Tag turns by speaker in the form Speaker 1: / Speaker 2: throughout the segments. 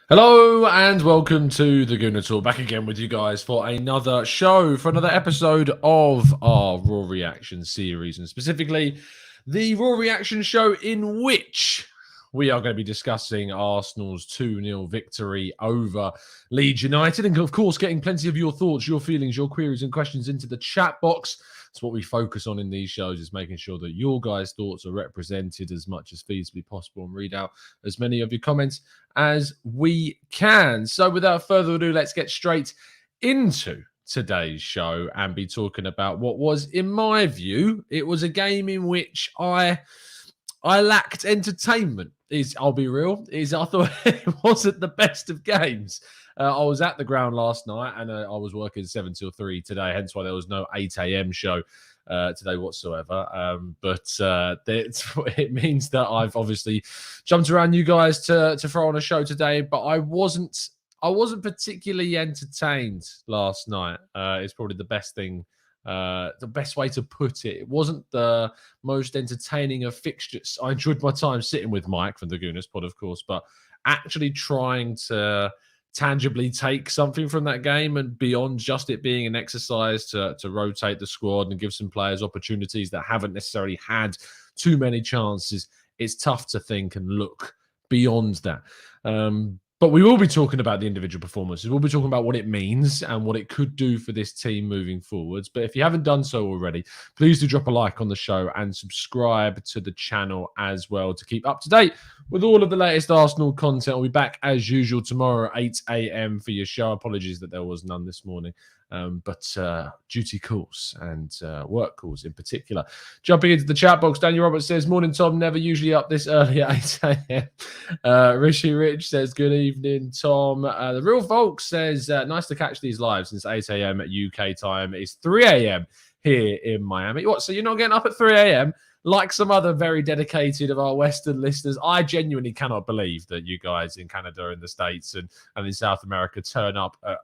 Speaker 1: Hello and welcome to the Gooner Talk. Back again with you guys for another show, for another episode of our Raw Reaction series, and specifically the Raw Reaction show in which we are going to be discussing Arsenal's 2-0 victory over Leeds United, and of course getting plenty of your thoughts, your feelings, your queries and questions into the chat box. That's what we focus on in these shows, is making sure that your guys' thoughts are represented as much as feasibly possible and read out as many of your comments as we can. So without further ado, let's get straight into today's show and be talking about what was, in my view, it was a game in which I lacked entertainment. I'll be real, I thought it wasn't the best of games. I was at the ground last night and I was working 7 till 3 today, hence why there was no 8 a.m. show today whatsoever. It means that I've obviously jumped around you guys to throw on a show today, but I wasn't particularly entertained last night. It's probably the best thing. The best way to put it. It wasn't the most entertaining of fixtures. I enjoyed my time sitting with Mike from the Gooners pod, of course, but actually trying to tangibly take something from that game and beyond just it being an exercise to rotate the squad and give some players opportunities that haven't necessarily had too many chances, it's tough to think and look beyond that. But we will be talking about the individual performances. We'll be talking about what it means and what it could do for this team moving forwards. But if you haven't done so already, please do drop a like on the show and subscribe to the channel as well to keep up to date with all of the latest Arsenal content. We'll be back as usual tomorrow at 8 a.m. for your show. Apologies that there was none this morning. But duty calls and work calls in particular. Jumping into the chat box, Daniel Roberts says, "Morning, Tom. Never usually up this early at 8 a.m. Rishi Rich says, "Good evening, Tom." The Real Folks says, "Nice to catch these live since 8 a.m. at UK time. It's 3 a.m. here in Miami." What? So you're not getting up at 3 a.m.? Like some other very dedicated of our Western listeners, I genuinely cannot believe that you guys in Canada and the States and in South America turn up at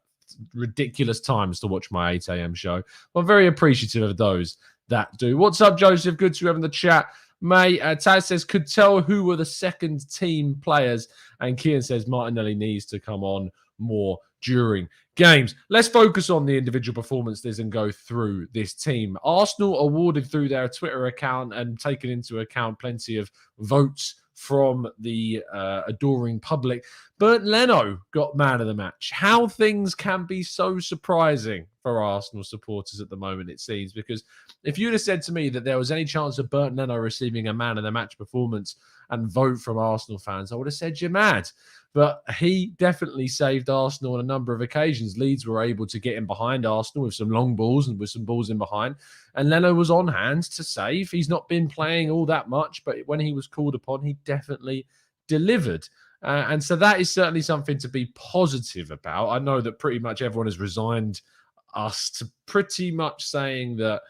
Speaker 1: ridiculous times to watch my 8 a.m. show. I'm very appreciative of those that do. What's up, Joseph? Good to have in the chat. May Taz says, "Could tell who were the second team players." And Kian says, "Martinelli needs to come on more during games." Let's focus on the individual performances and go through this team. Arsenal awarded through their Twitter account and taken into account plenty of votes from the adoring public. Bernd Leno got man of the match. How things can be so surprising for Arsenal supporters at the moment, it seems, because if you'd have said to me that there was any chance of Bernd Leno receiving a man of the match performance and vote from Arsenal fans, I would have said you're mad. But he definitely saved Arsenal on a number of occasions. Leeds were able to get in behind Arsenal with some long balls and with some balls in behind. And Leno was on hand to save. He's not been playing all that much, but when he was called upon, he definitely delivered. And so that is certainly something to be positive about. I know that pretty much everyone has resigned us to pretty much saying that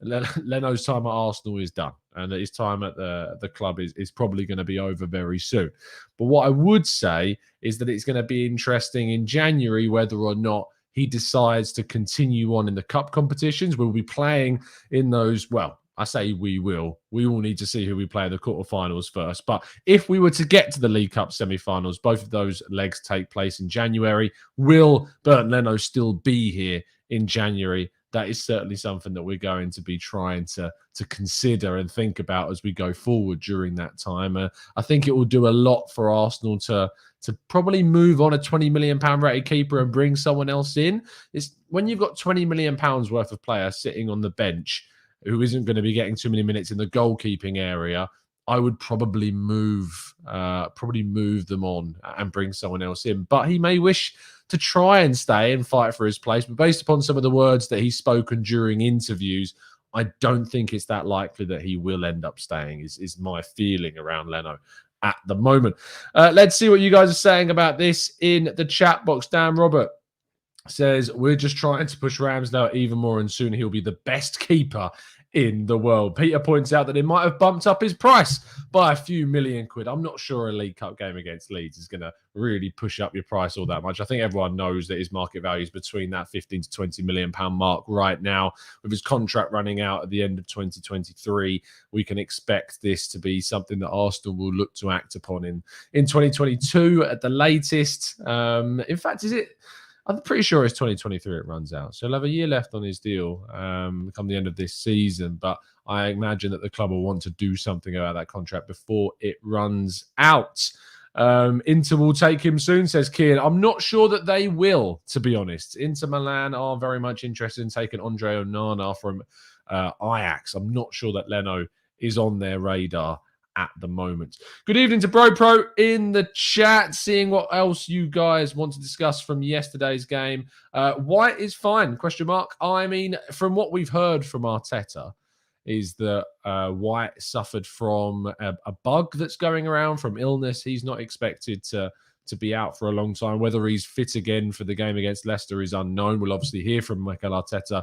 Speaker 1: Leno's time at Arsenal is done and that his time at the club is probably going to be over very soon. But what I would say is that it's going to be interesting in January whether or not he decides to continue on in the cup competitions. We'll be playing in those, well, I say we will. We all need to see who we play in the quarterfinals first. But if we were to get to the League Cup semi-finals, both of those legs take place in January. Will Bernd Leno still be here in January? That is certainly something that we're going to be trying to consider and think about as we go forward during that time. I think it will do a lot for Arsenal to probably move on a £20 million rated keeper and bring someone else in. It's when you've got £20 million worth of player sitting on the bench who isn't going to be getting too many minutes in the goalkeeping area, I would probably move them on and bring someone else in. But he may wish to try and stay and fight for his place. But based upon some of the words that he's spoken during interviews, I don't think it's that likely that he will end up staying, is my feeling around Leno at the moment. Let's see what you guys are saying about this in the chat box. Dan Robert says, "We're just trying to push Ramsdale even more and soon he'll be the best keeper in the world. Peter points out that it might have bumped up his price by a few million quid. I'm not sure a League Cup game against Leeds is going to really push up your price all that much. I think everyone knows that his market value is between that 15 to 20 million pound mark right now. With his contract running out at the end of 2023, we can expect this to be something that Arsenal will look to act upon in 2022 at the latest. In fact, is it? I'm pretty sure it's 2023 it runs out. So he'll have a year left on his deal come the end of this season. But I imagine that the club will want to do something about that contract before it runs out. Inter will take him soon, says Kian. I'm not sure that they will, to be honest. Inter Milan are very much interested in taking Andre Onana from Ajax. I'm not sure that Leno is on their radar at the moment. Good evening to Bro Pro in the chat, seeing what else you guys want to discuss from yesterday's game. White is fine, question mark. I mean, from what we've heard from Arteta, is that White suffered from a bug that's going around from illness. He's not expected to be out for a long time. Whether he's fit again for the game against Leicester is unknown. We'll obviously hear from Mikel Arteta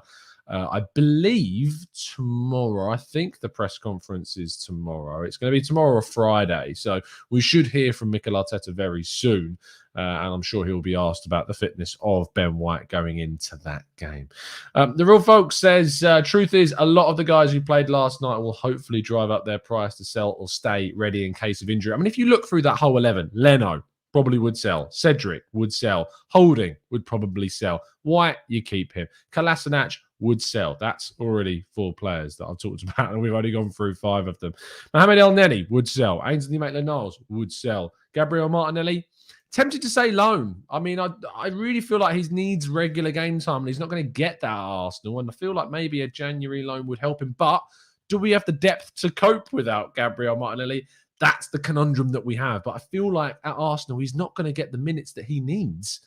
Speaker 1: I believe tomorrow. I think the press conference is tomorrow. It's going to be tomorrow or Friday. So we should hear from Mikel Arteta very soon. And I'm sure he'll be asked about the fitness of Ben White going into that game. The Real Folks says, truth is, a lot of the guys who played last night will hopefully drive up their price to sell or stay ready in case of injury. I mean, if you look through that whole 11, Leno probably would sell. Cedric would sell. Holding would probably sell. White, you keep him. Kolasinac would sell. That's already 4 players that I've talked about, and we've only gone through 5 of them. Mohamed El Neni would sell. Ainsley Maitland-Niles would sell. Gabriel Martinelli, tempted to say loan. I mean, I really feel like he needs regular game time, and he's not going to get that at Arsenal, and I feel like maybe a January loan would help him, but do we have the depth to cope without Gabriel Martinelli? That's the conundrum that we have. But I feel like at Arsenal, he's not going to get the minutes that he needs.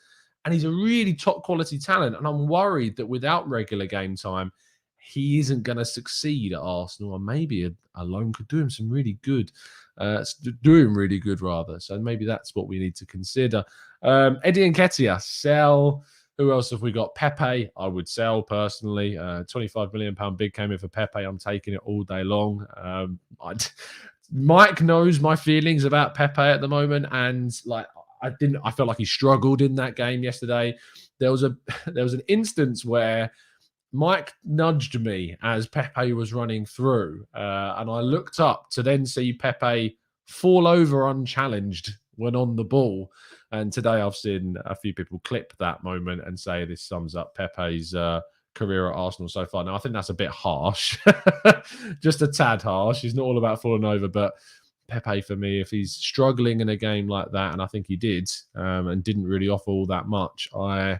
Speaker 1: And he's a really top quality talent. And I'm worried that without regular game time, he isn't going to succeed at Arsenal. Or maybe a loan could do him some really good. Do him really good, rather. So maybe that's what we need to consider. Eddie Nketiah, sell. Who else have we got? Pepe, I would sell personally. £25 million bid came in for Pepe. I'm taking it all day long. Mike knows my feelings about Pepe at the moment, and I felt like he struggled in that game yesterday. There was an instance where Mike nudged me as Pepe was running through, and I looked up to then see Pepe fall over unchallenged when on the ball. And today I've seen a few people clip that moment and say this sums up Pepe's career at Arsenal so far. Now, I think that's a bit harsh, just a tad harsh. He's not all about falling over, but Pepe, for me, if he's struggling in a game like that, and I think he did, and didn't really offer all that much, I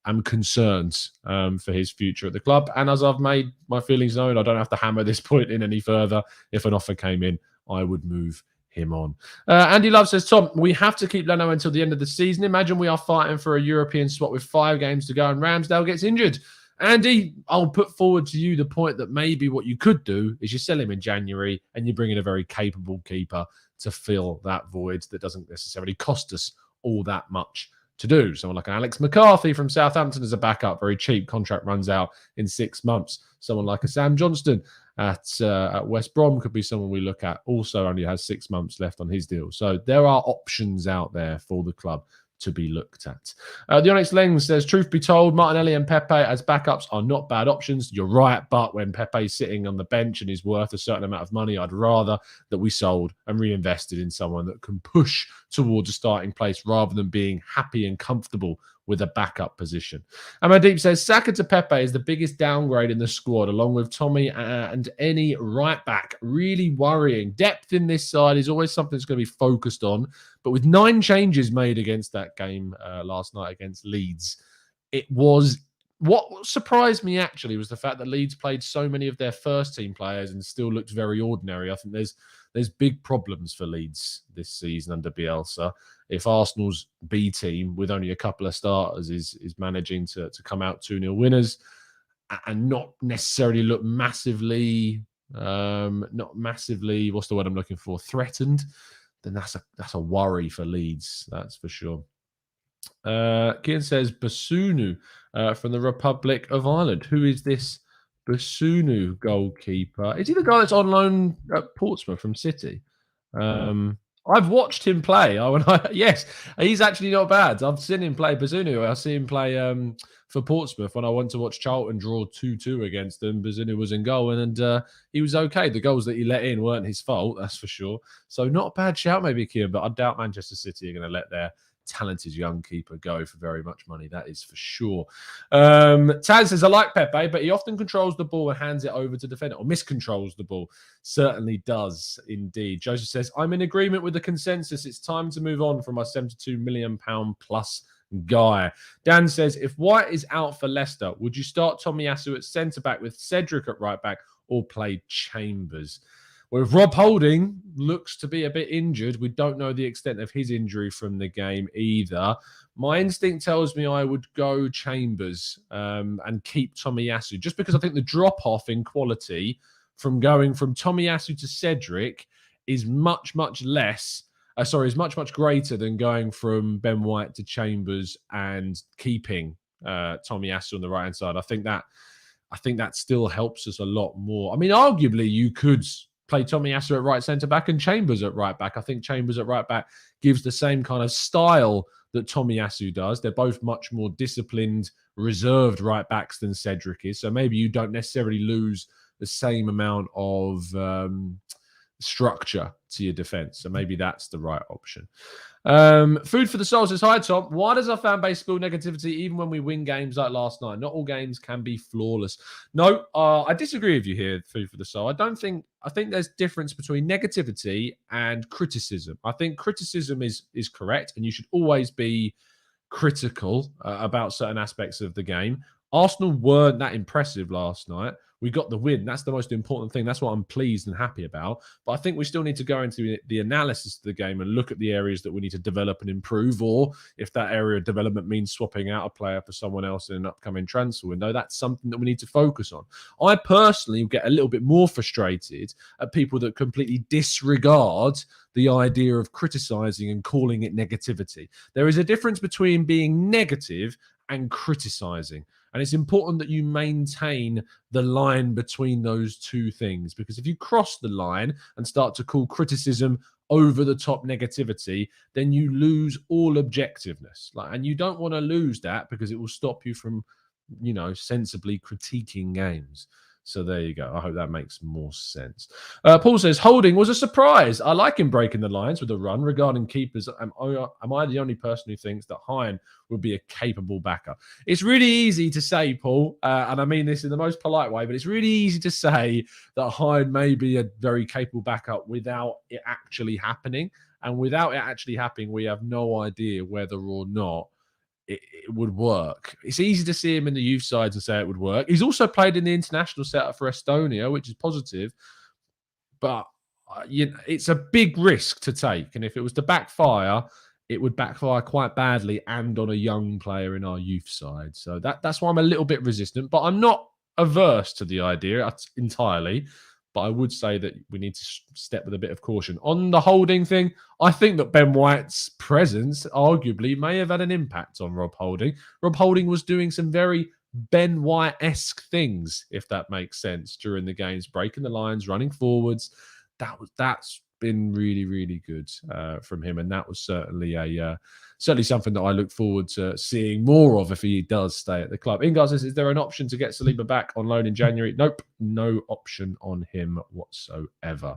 Speaker 1: am concerned for his future at the club. And as I've made my feelings known, I don't have to hammer this point in any further. If an offer came in, I would move him on. Andy Love says, Tom, we have to keep Leno until the end of the season. Imagine we are fighting for a European spot with 5 games to go and Ramsdale gets injured. Andy, I'll put forward to you the point that maybe what you could do is you sell him in January and you bring in a very capable keeper to fill that void that doesn't necessarily cost us all that much to do. Someone like Alex McCarthy from Southampton as a backup, very cheap, contract runs out in 6 months. Someone like a Sam Johnston at West Brom could be someone we look at. Also only has 6 months left on his deal. So there are options out there for the club to be looked at. The Onyx Lens says, truth be told, Martinelli and Pepe as backups are not bad options. You're right, but when Pepe's sitting on the bench and is worth a certain amount of money, I'd rather that we sold and reinvested in someone that can push towards a starting place rather than being happy and comfortable with a backup position. Amadeep says, Saka to Pepe is the biggest downgrade in the squad, along with Tommy and any right back. Really worrying. Depth in this side is always something that's going to be focused on. But with 9 changes made against that game last night against Leeds, what surprised me actually was the fact that Leeds played so many of their first team players and still looked very ordinary. I think there's big problems for Leeds this season under Bielsa. If Arsenal's B team with only a couple of starters is managing to come out 2-0 winners and not necessarily look massively, what's the word I'm looking for, threatened, then that's a worry for Leeds, that's for sure. Kian says Basunu from the Republic of Ireland. Who is this Basunu goalkeeper. Is he the guy that's on loan at Portsmouth from City? Um, I've watched him play. Yes, he's actually not bad. I've seen him play Bazunu. I see him play for Portsmouth when I went to watch Charlton draw 2-2 against them. Bazunu was in goal and he was okay. The goals that he let in weren't his fault, that's for sure. So not a bad shout, maybe, Kia, but I doubt Manchester City are going to let their talented young keeper go for very much money. That is for sure. Taz says, I like Pepe, but he often controls the ball and hands it over to defender, or miscontrols the ball. Certainly does indeed. Joseph says, I'm in agreement with the consensus. It's time to move on from our £72 million plus guy. Dan says, if White is out for Leicester, would you start Tomiyasu at centre-back with Cedric at right-back or play Chambers? Well, if Rob Holding looks to be a bit injured, we don't know the extent of his injury from the game either. My instinct tells me I would go Chambers and keep Tomiyasu, just because I think the drop-off in quality from going from Tomiyasu to Cedric is much greater than going from Ben White to Chambers and keeping Tomiyasu on the right-hand side. I think that still helps us a lot more. I mean, arguably, you could play Tomiyasu at right centre-back and Chambers at right-back. I think Chambers at right-back gives the same kind of style that Tomiyasu does. They're both much more disciplined, reserved right-backs than Cedric is. So maybe you don't necessarily lose the same amount of structure to your defence. So maybe that's the right option. Food for the soul says, hi, Tom. Why does our fan base spill negativity even when we win games like last night? Not all games can be flawless. No, I disagree with you here, Food for the soul. I think there's difference between negativity and criticism. I think criticism is correct, and you should always be critical about certain aspects of the game. Arsenal weren't that impressive last night. We got the win. That's the most important thing. That's what I'm pleased and happy about. But I think we still need to go into the analysis of the game and look at the areas that we need to develop and improve, or if that area of development means swapping out a player for someone else in an upcoming transfer window, that's something that we need to focus on. I personally get a little bit more frustrated at people that completely disregard the idea of criticizing and calling it negativity. There is a difference between being negative and criticizing. And it's important that you maintain the line between those two things, because if you cross the line and start to call criticism over the top negativity, then you lose all objectiveness. And you don't want to lose that, because it will stop you from, sensibly critiquing games. So there you go. I hope that makes more sense. Paul says, Holding was a surprise. I like him breaking the lines with a run. Regarding keepers, am I the only person who thinks that Hein would be a capable backer? It's really easy to say, Paul, and I mean this in the most polite way, but it's really easy to say that Hein may be a very capable backup without it actually happening. And without it actually happening, we have no idea whether or not it would work. It's easy to see him in the youth sides and say it would work. He's also played in the international setup for Estonia, which is positive, but it's a big risk to take. And if it was to backfire, it would backfire quite badly and on a young player in our youth side. So that's why I'm a little bit resistant, but I'm not averse to the idea entirely. But I would say that we need to step with a bit of caution. On the Holding thing, I think that Ben White's presence arguably may have had an impact on Rob Holding. Rob Holding was doing some very Ben White-esque things, if that makes sense, during the games, breaking the lines, running forwards. That's been really, really good from him, and that was certainly something that I look forward to seeing more of if he does stay at the club. Ingard says, is there an option to get Saliba back on loan in January? Nope, no option on him whatsoever.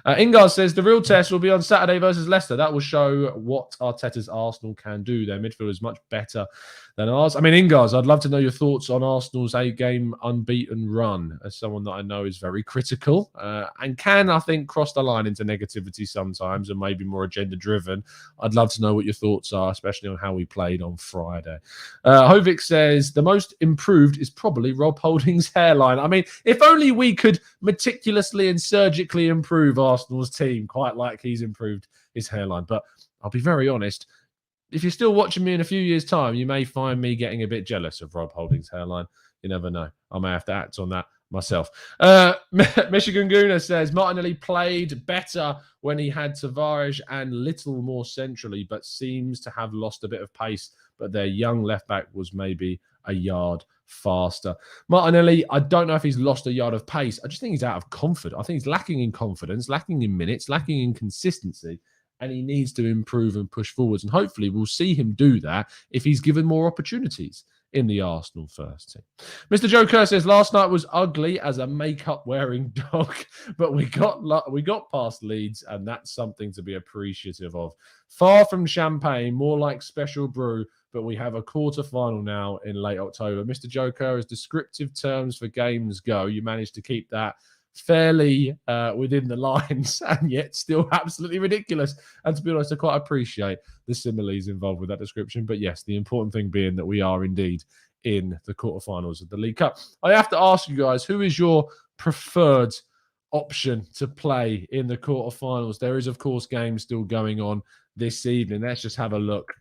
Speaker 1: Ingard says, the real test will be on Saturday versus Leicester. That will show what Arteta's Arsenal can do. Their midfield is much better than ours. I mean, Ingard, I'd love to know your thoughts on Arsenal's 8-game unbeaten run, as someone that I know is very critical and can, I think, cross the line into negativity sometimes and maybe more agenda-driven. I'd love to know what your thoughts are, especially on how we played on Friday. Hovik says, the most improved is probably Rob Holding's hairline. I mean, if only we could meticulously and surgically improve Arsenal's team, quite like he's improved his hairline. But I'll be very honest, if you're still watching me in a few years' time, you may find me getting a bit jealous of Rob Holding's hairline. You never know. I may have to act on that myself. Michigan Gooner says, Martinelli played better when he had Tavares and little more centrally, but seems to have lost a bit of pace. But their young left-back was maybe a yard faster. Martinelli, I don't know if he's lost a yard of pace. I just think he's out of confidence. I think he's lacking in confidence, lacking in minutes, lacking in consistency, and he needs to improve and push forwards. And hopefully we'll see him do that if he's given more opportunities in the Arsenal first team. Mr. Joe Kerr says, last night was ugly as a makeup wearing dog, but we got past Leeds, and that's something to be appreciative of. Far from champagne, more like special brew, but we have a quarter-final now in late October. Mr. Joe Kerr, as descriptive terms for games go, you managed to keep that fairly within the lines and yet still absolutely ridiculous. And to be honest, I quite appreciate the similes involved with that description. But yes, the important thing being that we are indeed in the quarterfinals of the League Cup. I have to ask you guys, who is your preferred option to play in the quarterfinals? There is, of course, games still going on this evening. Let's just have a look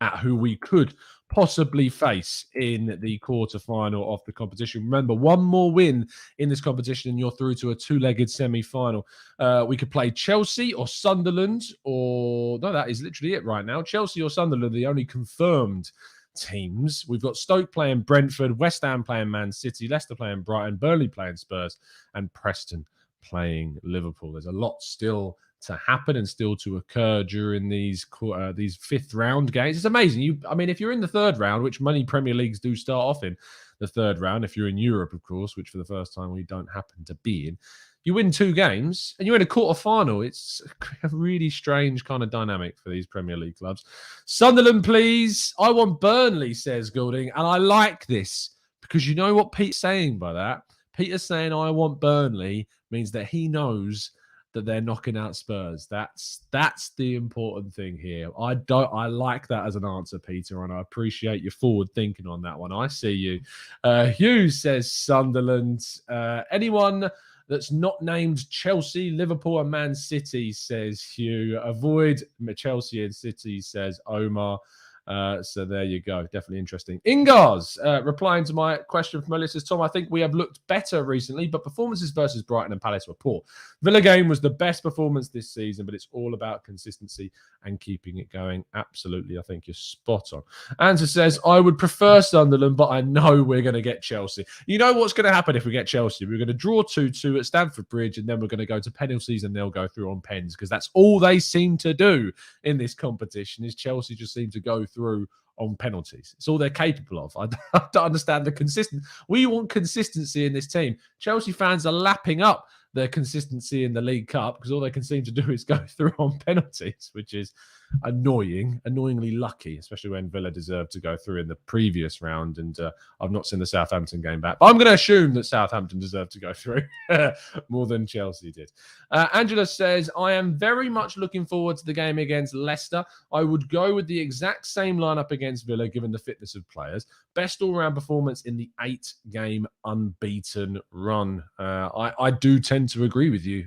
Speaker 1: at who we could possibly face in the quarterfinal of the competition. Remember, one more win in this competition and you're through to a two-legged semi-final. We could play Chelsea or Sunderland, or no, that is literally it right now. Chelsea or Sunderland are the only confirmed teams. We've got Stoke playing Brentford, West Ham playing Man City, Leicester playing Brighton, Burnley playing Spurs, and Preston playing Liverpool. There's a lot still to happen and still to occur during these fifth round games. It's amazing. I mean, if you're in the third round, which many Premier Leagues do start off in the third round, if you're in Europe, of course, which for the first time we don't happen to be in, you win two games and you're in a quarter-final. It's a really strange kind of dynamic for these Premier League clubs. Sunderland, please. I want Burnley, says Goulding. And I like this because you know what Pete's saying by that? Peter's saying I want Burnley means that he knows that they're knocking out Spurs. That's the important thing here. I like that as an answer, Peter, and I appreciate your forward thinking on that one. I see you. Hughes says Sunderland. Anyone that's not named Chelsea, Liverpool, and Man City, says Hugh. Avoid Chelsea and City, says Omar. So there you go. Definitely interesting. Ingars, replying to my question from Melissa, Tom, I think we have looked better recently, but performances versus Brighton and Palace were poor. Villa game was the best performance this season, but it's all about consistency and keeping it going. Absolutely. I think you're spot on. Anza says, I would prefer Sunderland, but I know we're going to get Chelsea. You know what's going to happen if we get Chelsea? We're going to draw 2-2 at Stamford Bridge, and then we're going to go to penalties, and they'll go through on pens, because that's all they seem to do in this competition, is Chelsea just seem to go through on penalties. It's all they're capable of. I don't understand the consistency. We want consistency in this team. Chelsea fans are lapping up their consistency in the League Cup because all they can seem to do is go through on penalties, which is annoyingly lucky, especially when Villa deserved to go through in the previous round. And I've not seen the Southampton game back, but I'm going to assume that Southampton deserved to go through more than Chelsea did. Angela says, I am very much looking forward to the game against Leicester. I would go with the exact same lineup against Villa, given the fitness of players. Best all-round performance in the 8-game unbeaten run. I do tend to agree with you.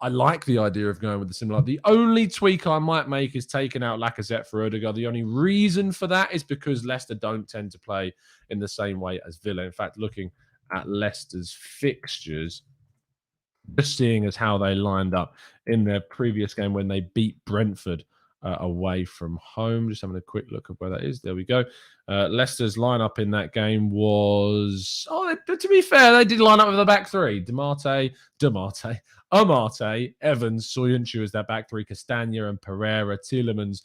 Speaker 1: I like the idea of going with the similar. The only tweak I might make is taking out Lacazette for Odegaard. The only reason for that is because Leicester don't tend to play in the same way as Villa. In fact, looking at Leicester's fixtures, just seeing as how they lined up in their previous game when they beat Brentford away from home. Just having a quick look at where that is. There we go. Leicester's lineup in that game was, to be fair, they did line up with the back three. Amate, Evans, Soyuncu as their back three, Castagna and Pereira, Tielemans,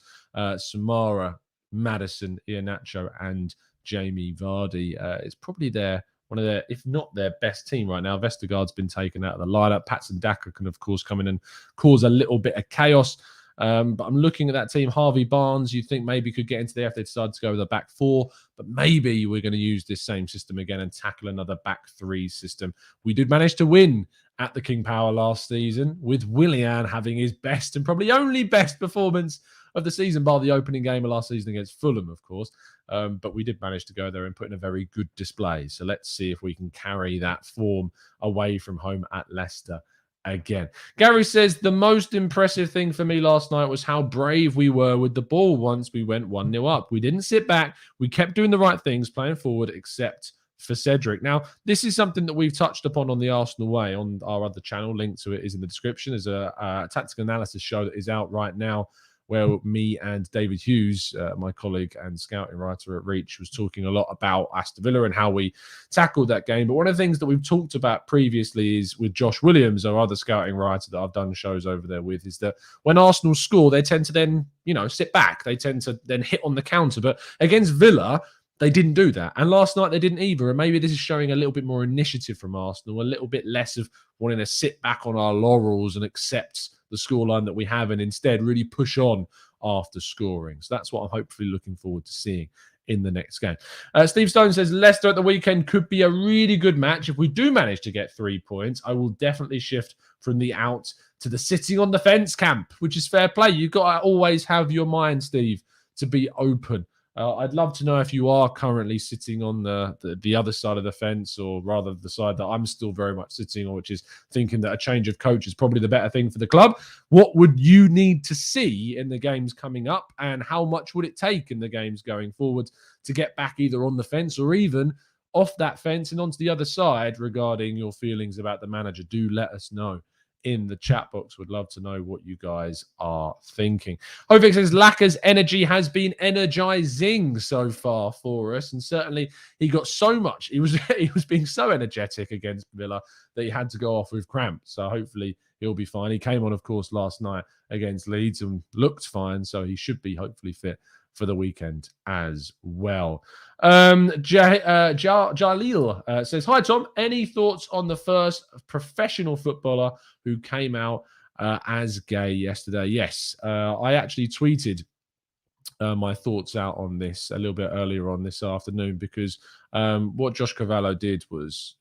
Speaker 1: Samara, Maddison, Iheanacho, and Jamie Vardy. It's probably one of their, if not their best team right now. Vestergaard's been taken out of the lineup. Patson Daka can, of course, come in and cause a little bit of chaos. But I'm looking at that team. Harvey Barnes, you think maybe could get into there if they decide to go with a back four. But maybe we're going to use this same system again and tackle another back three system. We did manage to win at the King Power last season, with Willian having his best and probably only best performance of the season, bar the opening game of last season against Fulham, of course. But we did manage to go there and put in a very good display. So let's see if we can carry that form away from home at Leicester again. Gary says, the most impressive thing for me last night was how brave we were with the ball once we went 1-0 up. We didn't sit back. We kept doing the right things, playing forward, except for Cedric. Now, this is something that we've touched upon on the Arsenal Way on our other channel. Link to it is in the description. There's a tactical analysis show that is out right now where me and David Hughes, my colleague and scouting writer at Reach, was talking a lot about Aston Villa and how we tackled that game. But one of the things that we've talked about previously is with Josh Williams, our other scouting writer that I've done shows over there with, is that when Arsenal score, they tend to then, sit back. They tend to then hit on the counter. But against Villa, they didn't do that. And last night they didn't either. And maybe this is showing a little bit more initiative from Arsenal, a little bit less of wanting to sit back on our laurels and accept the scoreline that we have and instead really push on after scoring. So that's what I'm hopefully looking forward to seeing in the next game. Steve Stone says Leicester at the weekend could be a really good match. If we do manage to get 3 points, I will definitely shift from the out to the sitting on the fence camp, which is fair play. You've got to always have your mind, Steve, to be open. I'd love to know if you are currently sitting on the other side of the fence, or rather the side that I'm still very much sitting on, which is thinking that a change of coach is probably the better thing for the club. What would you need to see in the games coming up, and how much would it take in the games going forward to get back either on the fence or even off that fence and onto the other side regarding your feelings about the manager? Do let us know in the chat box. Would love to know what you guys are thinking. Hovik says Lacker's energy has been energizing so far for us, and certainly he got so much. He was being so energetic against Villa that he had to go off with cramp. So hopefully he'll be fine. He came on, of course, last night against Leeds and looked fine, so he should be hopefully fit for the weekend as well. Jalil says, hi, Tom. Any thoughts on the first professional footballer who came out as gay yesterday? Yes, I actually tweeted my thoughts out on this a little bit earlier on this afternoon, because what Josh Cavallo did was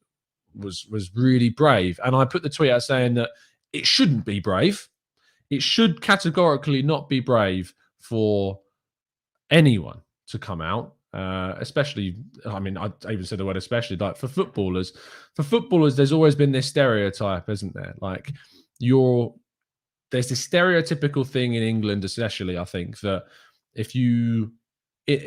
Speaker 1: really brave. And I put the tweet out saying that it shouldn't be brave. It should categorically not be brave for anyone to come out, especially, I mean, I even said the word especially, like for footballers. For footballers, there's always been this stereotype, isn't there? Like there's this stereotypical thing in England, especially, I think, that if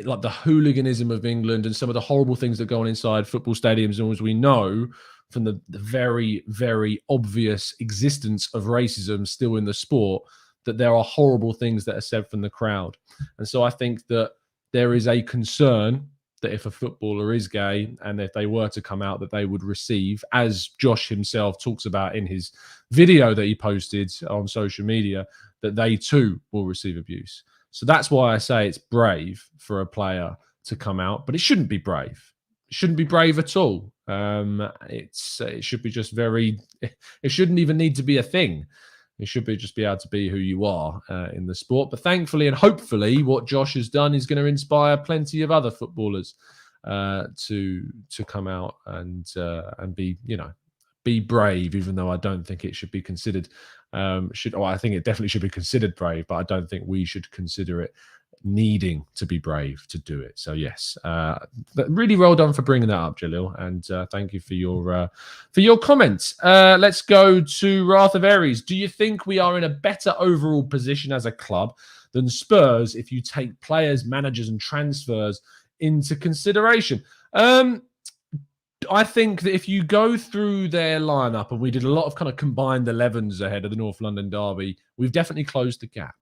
Speaker 1: like the hooliganism of England and some of the horrible things that go on inside football stadiums, and as we know from the very, very obvious existence of racism still in the sport, that there are horrible things that are said from the crowd. And so I think that there is a concern that if a footballer is gay and if they were to come out, that they would receive, as Josh himself talks about in his video that he posted on social media, that they too will receive abuse. So that's why I say it's brave for a player to come out, but it shouldn't be brave. It shouldn't be brave at all. It should be just it shouldn't even need to be a thing. It should just be able to be who you are in the sport. But thankfully and hopefully what Josh has done is going to inspire plenty of other footballers to come out and be, be brave, even though I don't think it should be considered. I think it definitely should be considered brave, but I don't think we should consider it needing to be brave to do it. So yes, really well done for bringing that up, Jalil, and thank you for your comments. Let's go to Wrath of Aries. Do you think we are in a better overall position as a club than Spurs if you take players, managers, and transfers into consideration? I think that if you go through their lineup, and we did a lot of kind of combined 11s ahead of the North London derby, we've definitely closed the gap.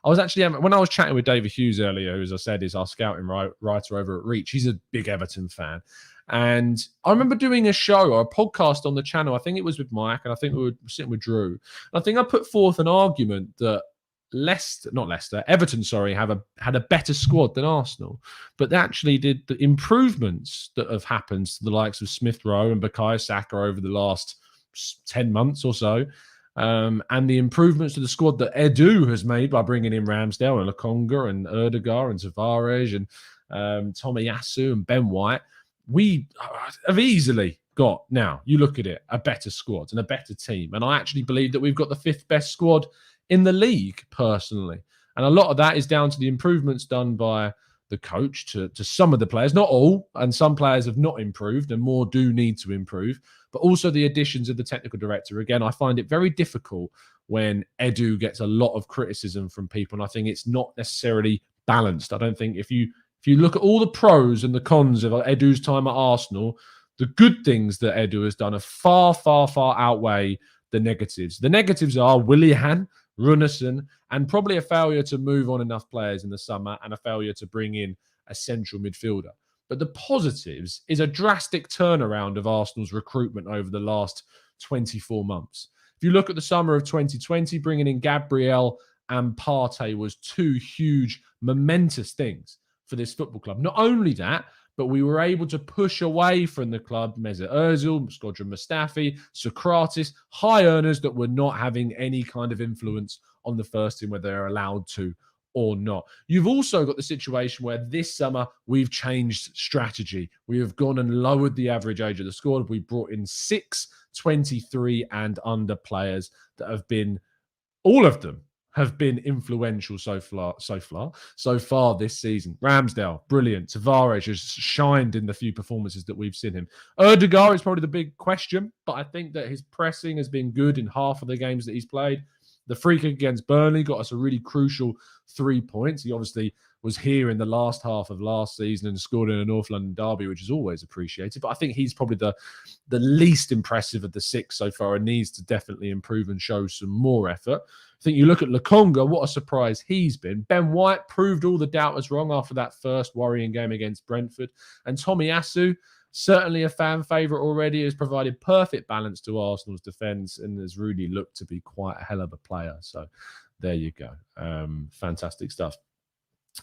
Speaker 1: I was actually, when I was chatting with David Hughes earlier, who, as I said, is our scouting writer over at Reach, he's a big Everton fan. And I remember doing a show or a podcast on the channel. I think it was with Mike, and I think we were sitting with Drew. And I think I put forth an argument that Everton, had a better squad than Arsenal, but they actually did the improvements that have happened to the likes of Smith Rowe and Bukayo Saka over the last 10 months or so. And the improvements to the squad that Edu has made by bringing in Ramsdale and Lokonga and Erdegar and Tavares and Tomiyasu and Ben White, we have easily got, now you look at it, a better squad and a better team. And I actually believe that we've got the 5th best squad in the league, personally. And a lot of that is down to the improvements done by the coach to some of the players, not all, and some players have not improved and more do need to improve, but also the additions of the technical director. Again, I find it very difficult when Edu gets a lot of criticism from people, and I think it's not necessarily balanced. I don't think if you look at all the pros and the cons of Edu's time at Arsenal, the good things that Edu has done are far, far, far outweigh the negatives. The negatives are Willian Runarsson, and probably a failure to move on enough players in the summer and a failure to bring in a central midfielder. But the positives is a drastic turnaround of Arsenal's recruitment over the last 24 months. If you look at the summer of 2020, bringing in Gabriel and Partey was two huge, momentous things for this football club. Not only that, but we were able to push away from the club Mesut Ozil, Skodran Mustafi, Socrates, high earners that were not having any kind of influence on the first team, whether they're allowed to or not. You've also got the situation where this summer we've changed strategy. We have gone and lowered the average age of the squad. We brought in 6 23 and under players that have been, all of them have been influential so far this season. Ramsdale, brilliant. Tavares has shined in the few performances that we've seen him. Ødegaard is probably the big question, but I think that his pressing has been good in half of the games that he's played. The free kick against Burnley got us a really crucial 3 points. He obviously was here in the last half of last season and scored in a North London derby, which is always appreciated. But I think he's probably the least impressive of the 6 so far and needs to definitely improve and show some more effort. I think you look at Lokonga, what a surprise he's been. Ben White proved all the doubters wrong after that first worrying game against Brentford. And Tomiyasu, certainly a fan favourite already, has provided perfect balance to Arsenal's defence and has really looked to be quite a hell of a player. So there you go. Fantastic stuff.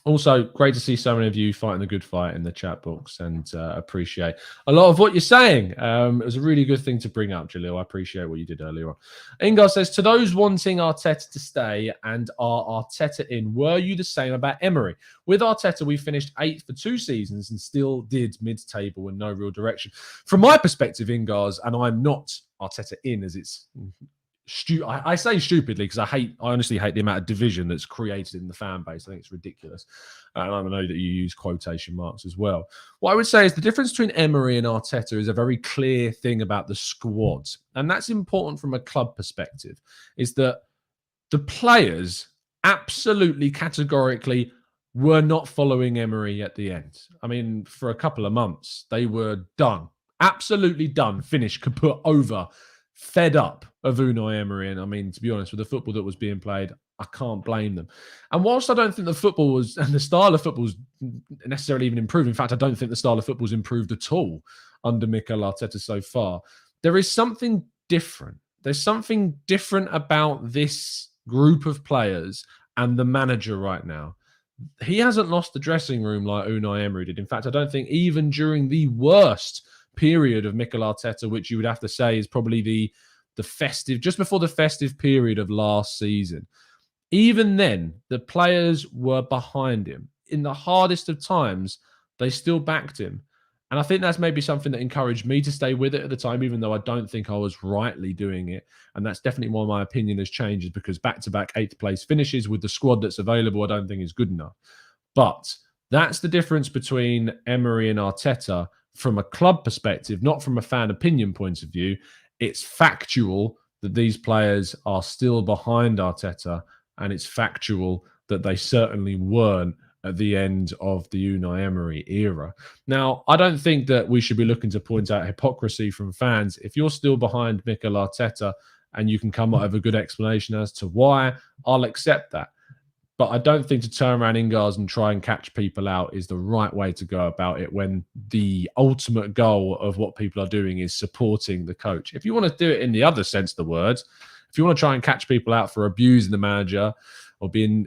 Speaker 1: Also, great to see so many of you fighting the good fight in the chat box and appreciate a lot of what you're saying. It was a really good thing to bring up, Jalil. I appreciate what you did earlier on. Ingar says, to those wanting Arteta to stay and are Arteta in, were you the same about Emery? With Arteta, we finished 8th for 2 seasons and still did mid-table and no real direction. From my perspective, Ingars, and I'm not Arteta in as it's... I say stupidly because I honestly hate the amount of division that's created in the fan base. I think it's ridiculous. And I know that you use quotation marks as well. What I would say is the difference between Emery and Arteta is a very clear thing about the squad. And that's important from a club perspective, is that the players absolutely categorically were not following Emery at the end. I mean, for a couple of months, they were done. Absolutely done. Finished, kaput, over. Fed up of Unai Emery. And I mean, to be honest, with the football that was being played, I can't blame them. And whilst I don't think the football was, and the style of football was necessarily even improved, in fact, I don't think the style of football's improved at all under Mikel Arteta so far, there is something different. There's something different about this group of players and the manager right now. He hasn't lost the dressing room like Unai Emery did. In fact, I don't think even during the worst period of Mikel Arteta, which you would have to say is probably the festive, just before the festive period of last season. Even then, the players were behind him. In the hardest of times, they still backed him. And I think that's maybe something that encouraged me to stay with it at the time, even though I don't think I was rightly doing it. And that's definitely why my opinion has changed, is because back-to-back 8th place finishes with the squad that's available, I don't think is good enough. But that's the difference between Emery and Arteta. From a club perspective, not from a fan opinion point of view, it's factual that these players are still behind Arteta, and it's factual that they certainly weren't at the end of the Unai Emery era. Now, I don't think that we should be looking to point out hypocrisy from fans. If you're still behind Mikel Arteta and you can come up with a good explanation as to why, I'll accept that. But I don't think to turn around Ingars and try and catch people out is the right way to go about it when the ultimate goal of what people are doing is supporting the coach. If you want to do it in the other sense of the words, if you want to try and catch people out for abusing the manager or being,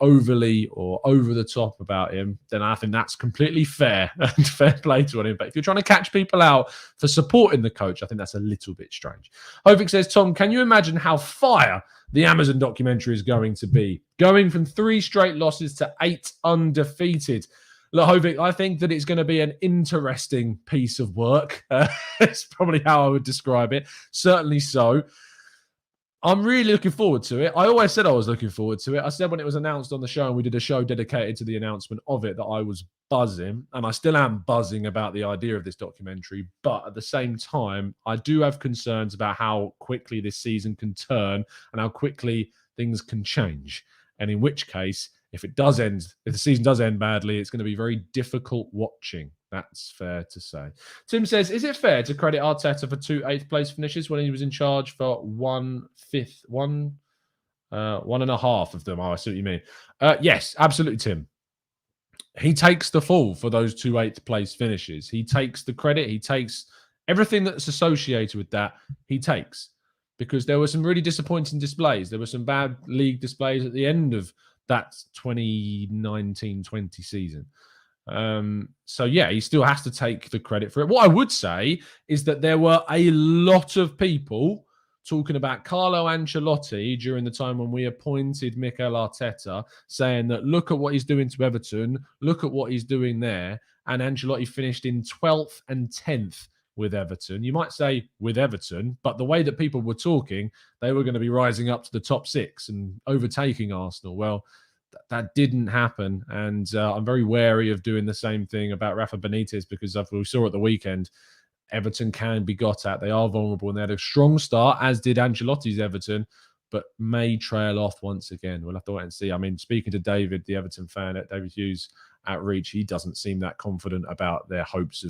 Speaker 1: overly or over the top about him, then I think that's completely fair and fair play to him. But if you're trying to catch people out for supporting the coach, I think that's a little bit strange. Hovik says, Tom, can you imagine how fire the Amazon documentary is going to be? Going from 3 straight losses to 8 undefeated. Look, Hovik, I think that it's going to be an interesting piece of work. It's probably how I would describe it. Certainly so. I'm really looking forward to it. I always said I was looking forward to it. I said when it was announced on the show and we did a show dedicated to the announcement of it that I was buzzing, and I still am buzzing about the idea of this documentary. But at the same time, I do have concerns about how quickly this season can turn and how quickly things can change. And in which case, if the season does end badly, it's going to be very difficult watching. That's fair to say. Tim says, is it fair to credit Arteta for 2 8th place finishes when he was in charge for 1 5th? 1.5 of them. Oh, I see what you mean. Yes, absolutely, Tim. He takes the fall for those 2 8th place finishes. He takes the credit. He takes everything that's associated with that. He takes, because there were some really disappointing displays. There were some bad league displays at the end of that 2019-20 season. So yeah, he still has to take the credit for it. What I would say is that there were a lot of people talking about Carlo Ancelotti during the time when we appointed Mikel Arteta, saying that look at what he's doing to Everton, look at what he's doing there. And Ancelotti finished in 12th and 10th with Everton. You might say with Everton, but the way that people were talking, they were going to be rising up to the top 6 and overtaking Arsenal. Well, that didn't happen. And I'm very wary of doing the same thing about Rafa Benitez, because as we saw at the weekend, Everton can be got at. They are vulnerable, and they had a strong start, as did Ancelotti's Everton, but may trail off once again. We'll have to wait and see. I mean, speaking to David, the Everton fan, at David Hughes at Reach, he doesn't seem that confident about their hopes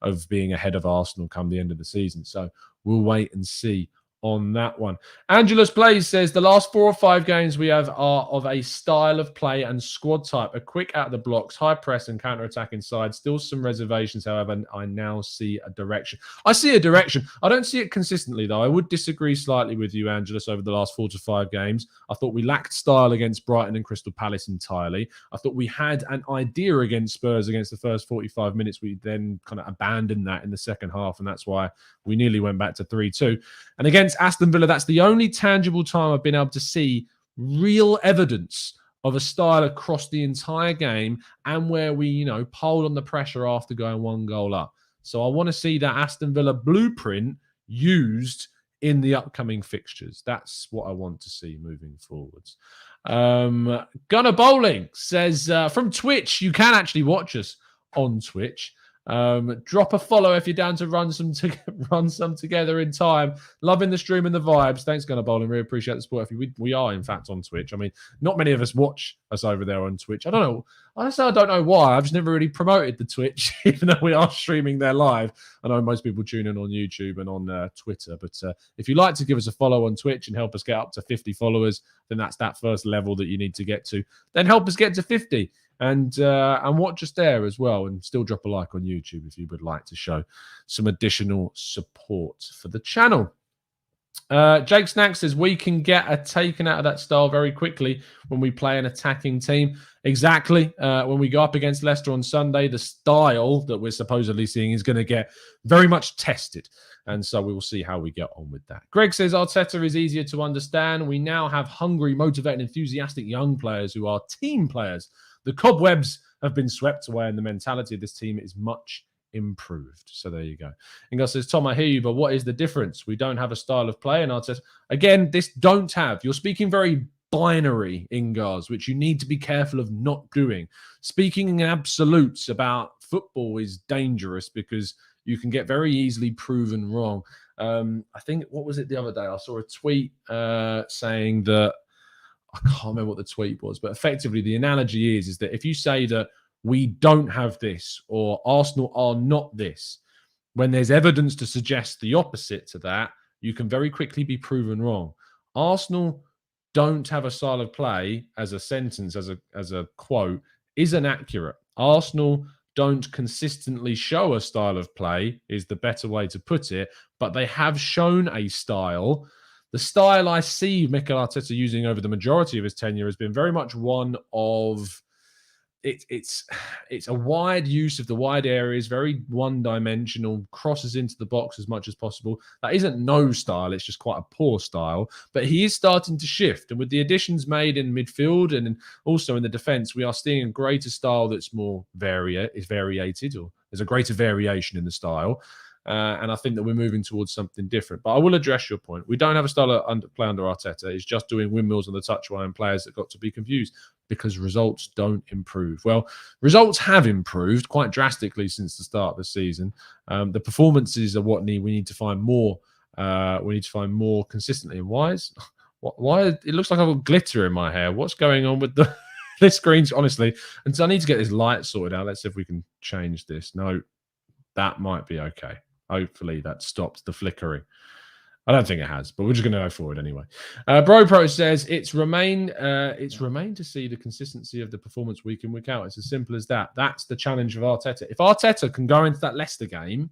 Speaker 1: of being ahead of Arsenal come the end of the season. So we'll wait and see on that one. Angelus Blaze says the last 4 or 5 games we have are of a style of play and squad type, a quick out of the blocks, high press and counter-attacking side. Still some reservations, however. I now see a direction. I see a direction. I don't see it consistently, though. I would disagree slightly with you, Angelus, over the last 4 to 5 games. I thought we lacked style against Brighton and Crystal Palace entirely. I thought we had an idea against Spurs against the first 45 minutes. We then kind of abandoned that in the second half, and that's why we nearly went back to 3-2. And against Aston Villa, that's the only tangible time I've been able to see real evidence of a style across the entire game, and where we, pulled on the pressure after going 1 goal up. So I want to see that Aston Villa blueprint used in the upcoming fixtures. That's what I want to see moving forwards. Gunnar Bowling says, from Twitch, you can actually watch us on Twitch. Drop a follow if you're down to run some together in time. Loving the stream and the vibes. Thanks, Gunnar Bowling. Really appreciate the support. We are, in fact, on Twitch. I mean, not many of us watch us over there on Twitch. I don't know. Honestly, I don't know why. I've just never really promoted the Twitch, even though we are streaming there live. I know most people tune in on YouTube and on Twitter. But if you'd like to give us a follow on Twitch and help us get up to 50 followers, then that's that first level that you need to get to. Then help us get to 50. And watch us there as well, and still drop a like on YouTube if you would like to show some additional support for the channel. Jake Snack says we can get taken out of that style very quickly when we play an attacking team. Exactly. When we go up against Leicester on Sunday, the style that we're supposedly seeing is going to get very much tested. And so we will see how we get on with that. Greg says Arteta is easier to understand. We now have hungry, motivated, enthusiastic young players who are team players. The cobwebs have been swept away, and the mentality of this team is much improved. So there you go. Ingo says, Tom, I hear you, but what is the difference? We don't have a style of play. And Arteta, again, this don't have. You're speaking very binary, Ingars, which you need to be careful of not doing. Speaking in absolutes about football is dangerous, because you can get very easily proven wrong. I think, what was it the other day? I saw a tweet saying that, I can't remember what the tweet was, but effectively the analogy is that if you say that we don't have this, or Arsenal are not this, when there's evidence to suggest the opposite to that, you can very quickly be proven wrong. Arsenal don't have a style of play as a sentence, as a quote, isn't accurate. Arsenal don't consistently show a style of play is the better way to put it, but they have shown a style. The style I see Mikel Arteta using over the majority of his tenure has been very much one of it's a wide use of the wide areas, very one-dimensional, crosses into the box as much as possible. That isn't no style, it's just quite a poor style. But he is starting to shift. And with the additions made in midfield and also in the defence, we are seeing a greater style that's more variated, or there's a greater variation in the style. And I think that we're moving towards something different. But I will address your point. We don't have a style of play under Arteta. He's just doing windmills on the touchline, players that got to be confused because results don't improve. Well, results have improved quite drastically since the start of the season. The performances are what we need to find more. We need to find more consistently. And why it looks like I've got glitter in my hair. What's going on with this screen? Honestly, and so I need to get this light sorted out. Let's see if we can change this. No, that might be okay. Hopefully that stops the flickering. I don't think it has, but we're just going to go forward anyway. Bro Pro says it's remain to see the consistency of the performance week in, week out. It's as simple as that. That's the challenge of Arteta. If Arteta can go into that Leicester game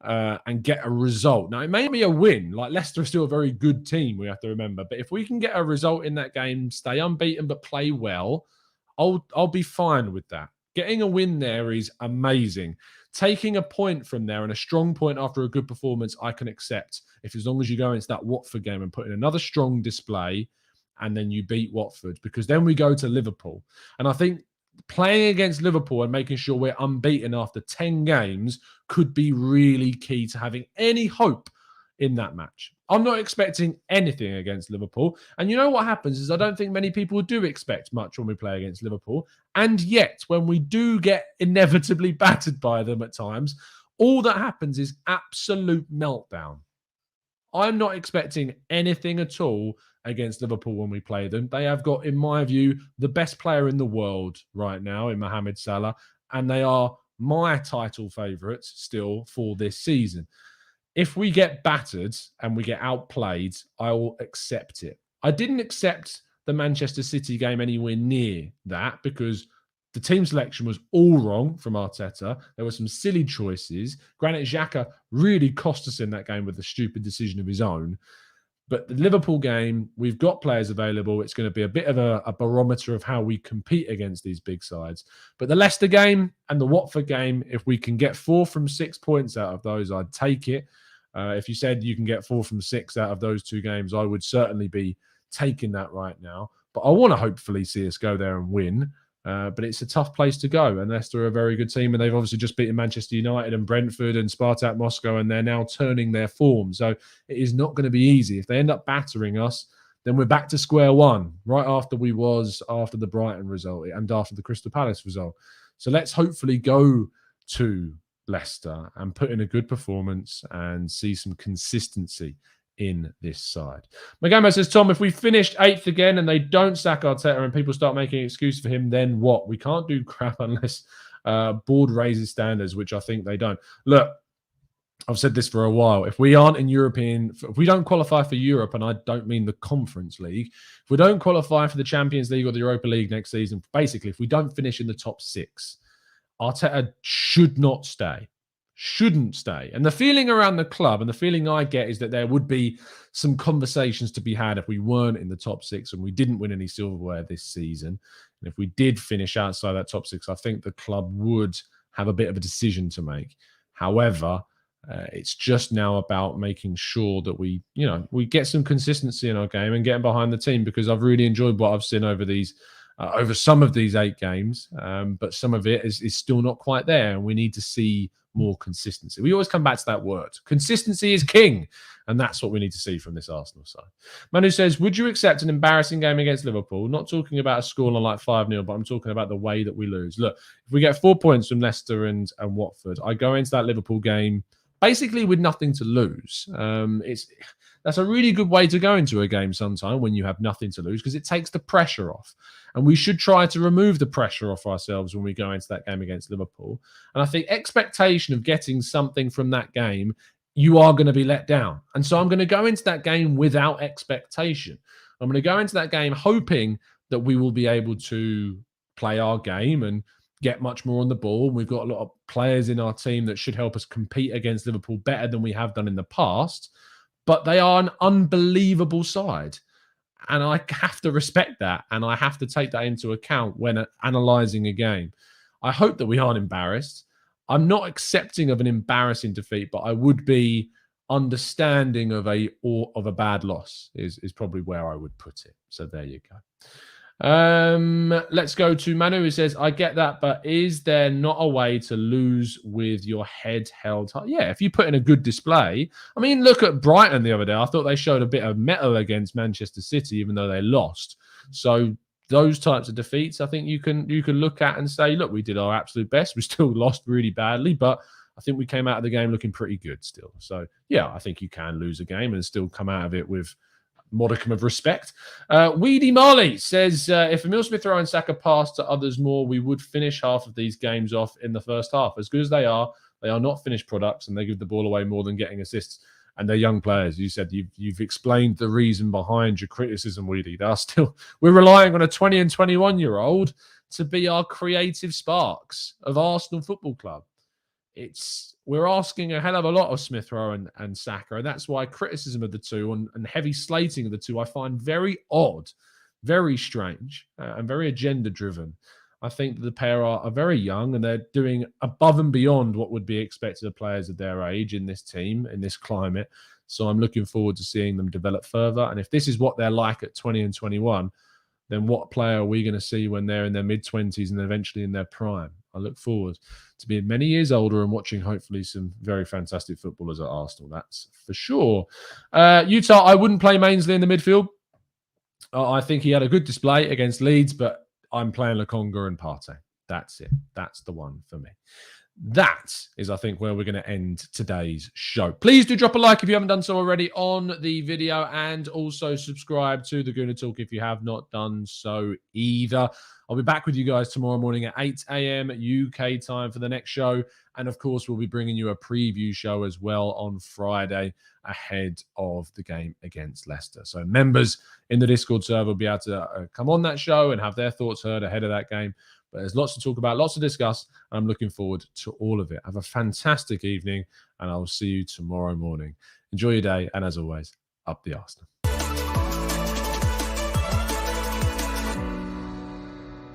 Speaker 1: and get a result, now it may be a win. Like, Leicester is still a very good team, we have to remember. But if we can get a result in that game, stay unbeaten but play well, I'll be fine with that. Getting a win there is amazing. Taking a point from there and a strong point after a good performance, I can accept. If as long as you go into that Watford game and put in another strong display and then you beat Watford, because then we go to Liverpool. And I think playing against Liverpool and making sure we're unbeaten after 10 games could be really key to having any hope in that match. I'm not expecting anything against Liverpool. And you know what happens is I don't think many people do expect much when we play against Liverpool. And yet, when we do get inevitably battered by them at times, all that happens is absolute meltdown. I'm not expecting anything at all against Liverpool when we play them. They have got, in my view, the best player in the world right now in Mohamed Salah. And they are my title favourites still for this season. If we get battered and we get outplayed, I will accept it. I didn't accept the Manchester City game anywhere near that because the team selection was all wrong from Arteta. There were some silly choices. Granit Xhaka really cost us in that game with a stupid decision of his own. But the Liverpool game, we've got players available. It's going to be a bit of a barometer of how we compete against these big sides. But the Leicester game and the Watford game, if we can get 4 from 6 points out of those, I'd take it. If you said you can get 4 from 6 out of those 2 games, I would certainly be taking that right now. But I want to hopefully see us go there and win. But it's a tough place to go. And Leicester are a very good team. And they've obviously just beaten Manchester United and Brentford and Spartak Moscow. And they're now turning their form. So it is not going to be easy. If they end up battering us, then we're back to square one, right after we was after the Brighton result and after the Crystal Palace result. So let's hopefully go to Leicester and put in a good performance and see some consistency in this side. Magamo says, Tom, if we finished 8th again and they don't sack Arteta and people start making excuses for him, then what? We can't do crap unless board raises standards, which I think they don't. Look, I've said this for a while. If we aren't in if we don't qualify for Europe, and I don't mean the Conference League, if we don't qualify for the Champions League or the Europa League next season, basically, if we don't finish in the top 6, Arteta should not stay. Shouldn't stay. And the feeling around the club and the feeling I get is that there would be some conversations to be had if we weren't in the top 6 and we didn't win any silverware this season. And if we did finish outside that top 6, I think the club would have a bit of a decision to make. However, it's just now about making sure that we get some consistency in our game and getting behind the team, because I've really enjoyed what I've seen over some of these 8 games, but some of it is still not quite there, and we need to see more consistency. We always come back to that word. Consistency is king, and that's what we need to see from this Arsenal side. Manu says, would you accept an embarrassing game against Liverpool? Not talking about a scoreline like 5-0, but I'm talking about the way that we lose. Look, if we get 4 points from Leicester and Watford, I go into that Liverpool game basically with nothing to lose. That's a really good way to go into a game sometime when you have nothing to lose, because it takes the pressure off. And we should try to remove the pressure off ourselves when we go into that game against Liverpool. And I think expectation of getting something from that game, you are going to be let down. And so I'm going to go into that game without expectation. I'm going to go into that game hoping that we will be able to play our game and get much more on the ball. We've got a lot of players in our team that should help us compete against Liverpool better than we have done in the past. But they are an unbelievable side. And I have to respect that. And I have to take that into account when analysing a game. I hope that we aren't embarrassed. I'm not accepting of an embarrassing defeat, but I would be understanding of a bad loss is probably where I would put it. So there you go. Let's go to Manu, who says, I get that, but is there not a way to lose with your head held high? Yeah, if you put in a good display. I mean, look at Brighton the other day. I thought they showed a bit of mettle against Manchester City, even though they lost. So those types of defeats, I think you can look at and say, look, we did our absolute best. We still lost really badly, but I think we came out of the game looking pretty good still. So yeah, I think you can lose a game and still come out of it with modicum of respect. Weedy Marley says, if Emil Smith-Rowe and Saka passed to others more, we would finish half of these games off in the first half. As good as they are not finished products, and they give the ball away more than getting assists. and they're young players. You said you've explained the reason behind your criticism, Weedy. We're relying on a 20 and 21-year-old to be our creative sparks of Arsenal Football Club. We're asking a hell of a lot of Smith Rowe and Saka, and that's why criticism of the two and heavy slating of the two I find very odd, very strange, and very agenda-driven. I think the pair are very young, and they're doing above and beyond what would be expected of players of their age in this team, in this climate. So I'm looking forward to seeing them develop further. And if this is what they're like at 20 and 21, then what player are we going to see when they're in their mid-20s and eventually in their prime? I look forward to being many years older and watching, hopefully, some very fantastic footballers at Arsenal. That's for sure. Utah, I wouldn't play Mainsley in the midfield. I think he had a good display against Leeds, but I'm playing Lokonga and Partey. That's it. That's the one for me. That is, I think, where we're going to end today's show. Please do drop a like if you haven't done so already on the video, and also subscribe to the Gooner Talk if you have not done so either. I'll be back with you guys tomorrow morning at 8 a.m. UK time for the next show. And of course, we'll be bringing you a preview show as well on Friday ahead of the game against Leicester. So members in the Discord server will be able to come on that show and have their thoughts heard ahead of that game. But there's lots to talk about, lots to discuss, and I'm looking forward to all of it. Have a fantastic evening, and I will see you tomorrow morning. Enjoy your day, and as always, up the Arsenal.